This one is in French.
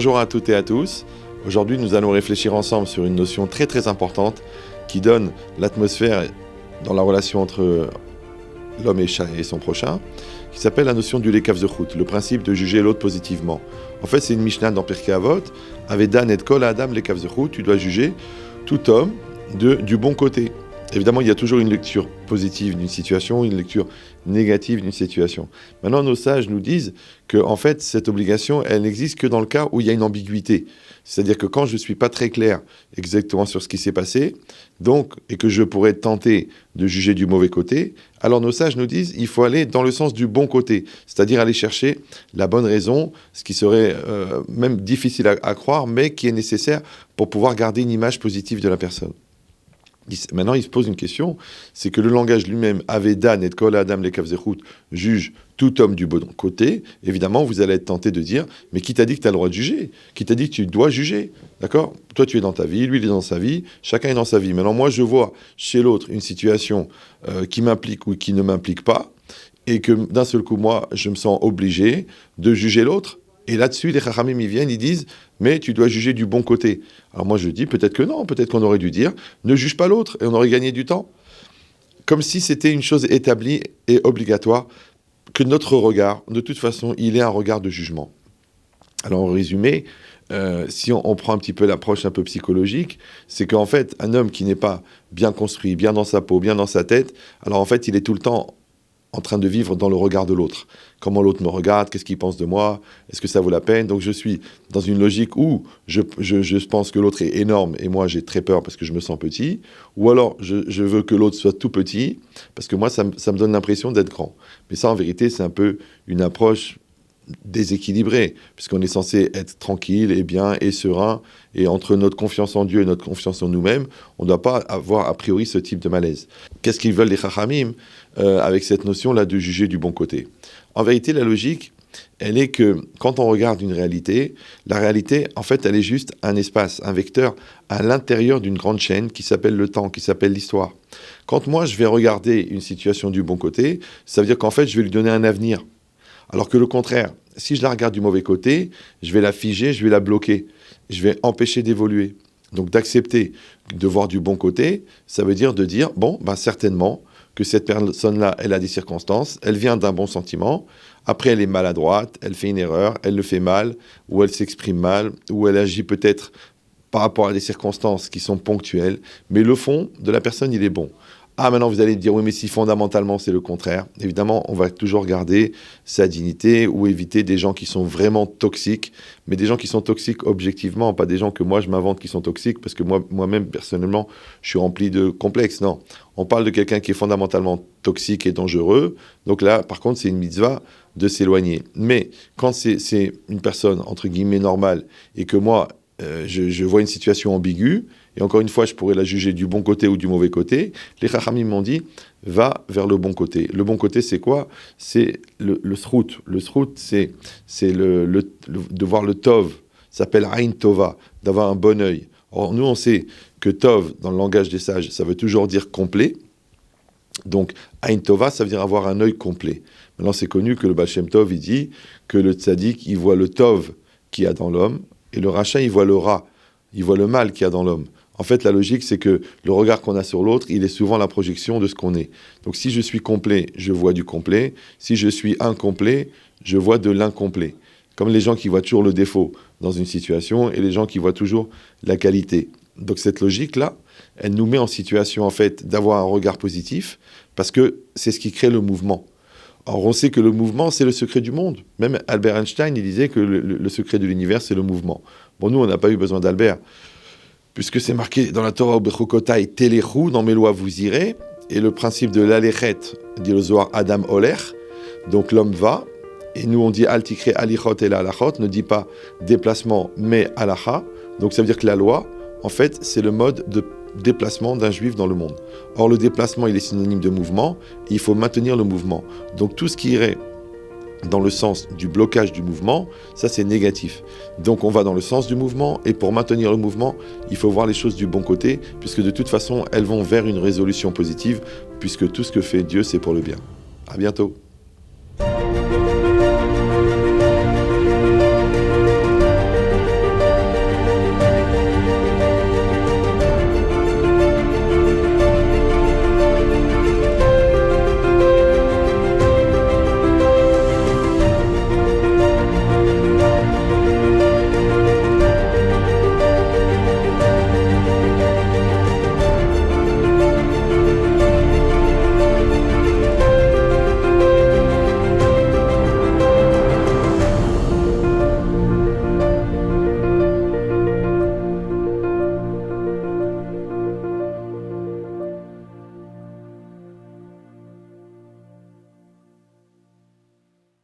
Bonjour à toutes et à tous. Aujourd'hui, nous allons réfléchir ensemble sur une notion très très importante qui donne l'atmosphère dans la relation entre l'homme et son prochain, qui s'appelle la notion du lekav zechut, le principe de juger l'autre positivement. En fait, c'est une Mishnah dans Pirkei Avot, Avedan et kol adam lekav zechut, tu dois juger tout homme du bon côté. Évidemment, il y a toujours une lecture positive d'une situation, une lecture négative d'une situation. Maintenant, nos sages nous disent que, en fait, cette obligation, elle n'existe que dans le cas où il y a une ambiguïté. C'est-à-dire que quand je ne suis pas très clair exactement sur ce qui s'est passé, donc, et que je pourrais tenter de juger du mauvais côté, alors nos sages nous disent qu'il faut aller dans le sens du bon côté, c'est-à-dire aller chercher la bonne raison, ce qui serait même difficile à croire, mais qui est nécessaire pour pouvoir garder une image positive de la personne. Maintenant, il se pose une question, c'est que le langage lui-même, Avedan et kol adam lekav zechut, juge tout homme du bon côté. Évidemment, vous allez être tenté de dire, mais qui t'a dit que tu as le droit de juger? Qui t'a dit que tu dois juger? D'accord? Toi, tu es dans ta vie, lui, il est dans sa vie, chacun est dans sa vie. Maintenant, moi, je vois chez l'autre une situation qui m'implique ou qui ne m'implique pas, et que d'un seul coup, moi, je me sens obligé de juger l'autre. Et là-dessus, les Chachamim, ils viennent, ils disent « Mais tu dois juger du bon côté ». Alors moi, je dis peut-être que non, peut-être qu'on aurait dû dire « Ne juge pas l'autre » et on aurait gagné du temps. Comme si c'était une chose établie et obligatoire, que notre regard, de toute façon, il est un regard de jugement. Alors en résumé, si on prend un petit peu l'approche un peu psychologique, c'est qu'en fait, un homme qui n'est pas bien construit, bien dans sa peau, bien dans sa tête, alors en fait, il est tout le temps en train de vivre dans le regard de l'autre. Comment l'autre me regarde, qu'est-ce qu'il pense de moi, est-ce que ça vaut la peine? Donc je suis dans une logique où je pense que l'autre est énorme et moi j'ai très peur parce que je me sens petit, ou alors je veux que l'autre soit tout petit parce que moi ça me donne l'impression d'être grand. Mais ça en vérité c'est un peu une approche déséquilibré, puisqu'on est censé être tranquille et bien et serein, et entre notre confiance en Dieu et notre confiance en nous-mêmes, on ne doit pas avoir a priori ce type de malaise. Qu'est-ce qu'ils veulent les Chachamim avec cette notion-là de juger du bon côté? En vérité, la logique, elle est que quand on regarde une réalité, la réalité, en fait, elle est juste un espace, un vecteur à l'intérieur d'une grande chaîne qui s'appelle le temps, qui s'appelle l'histoire. Quand moi, je vais regarder une situation du bon côté, ça veut dire qu'en fait, je vais lui donner un avenir. Alors que le contraire, si je la regarde du mauvais côté, je vais la figer, je vais la bloquer, je vais empêcher d'évoluer. Donc d'accepter de voir du bon côté, ça veut dire de dire, bon, certainement que cette personne-là, elle a des circonstances, elle vient d'un bon sentiment, après elle est maladroite, elle fait une erreur, elle le fait mal, ou elle s'exprime mal, ou elle agit peut-être par rapport à des circonstances qui sont ponctuelles, mais le fond de la personne, il est bon. Ah, maintenant vous allez me dire, oui, mais si fondamentalement c'est le contraire. Évidemment, on va toujours garder sa dignité ou éviter des gens qui sont vraiment toxiques, mais des gens qui sont toxiques objectivement, pas des gens que moi je m'invente qui sont toxiques, parce que moi-même, personnellement, je suis rempli de complexes. Non, on parle de quelqu'un qui est fondamentalement toxique et dangereux, donc là, par contre, c'est une mitzvah de s'éloigner. Mais quand c'est une personne, entre guillemets, normale, et que moi, je vois une situation ambiguë, et encore une fois, je pourrais la juger du bon côté ou du mauvais côté, les Chachamim m'ont dit, va vers le bon côté. Le bon côté, c'est quoi? C'est le srout. Le srout, c'est de voir le tov, ça s'appelle Ain Tova, d'avoir un bon œil. Or, nous, on sait que tov, dans le langage des sages, ça veut toujours dire complet. Donc, Ain Tova, ça veut dire avoir un œil complet. Maintenant, c'est connu que le Baal Shem Tov, il dit que le tzaddik, il voit le tov qu'il y a dans l'homme, et le rachat, il voit le ra, il voit le mal qu'il y a dans l'homme. En fait, la logique, c'est que le regard qu'on a sur l'autre, il est souvent la projection de ce qu'on est. Donc, si je suis complet, je vois du complet. Si je suis incomplet, je vois de l'incomplet. Comme les gens qui voient toujours le défaut dans une situation et les gens qui voient toujours la qualité. Donc, cette logique-là, elle nous met en situation, en fait, d'avoir un regard positif parce que c'est ce qui crée le mouvement. Or, on sait que le mouvement, c'est le secret du monde. Même Albert Einstein, il disait que le secret de l'univers, c'est le mouvement. Bon, nous, on n'a pas eu besoin d'Albert, puisque c'est marqué dans la Torah, Bechokotai Telechu, dans mes lois vous irez, et le principe de l'alechet, dit le Zohar, Adam Oler, donc l'homme va, et nous on dit Al Tikre Alichot et la Alachot, ne dit pas déplacement, mais Alacha, donc ça veut dire que la loi, en fait, c'est le mode de déplacement d'un juif dans le monde. Or, le déplacement, il est synonyme de mouvement, et il faut maintenir le mouvement. Donc tout ce qui irait dans le sens du blocage du mouvement, ça c'est négatif. Donc on va dans le sens du mouvement, et pour maintenir le mouvement, il faut voir les choses du bon côté, puisque de toute façon, elles vont vers une résolution positive, puisque tout ce que fait Dieu, c'est pour le bien. À bientôt.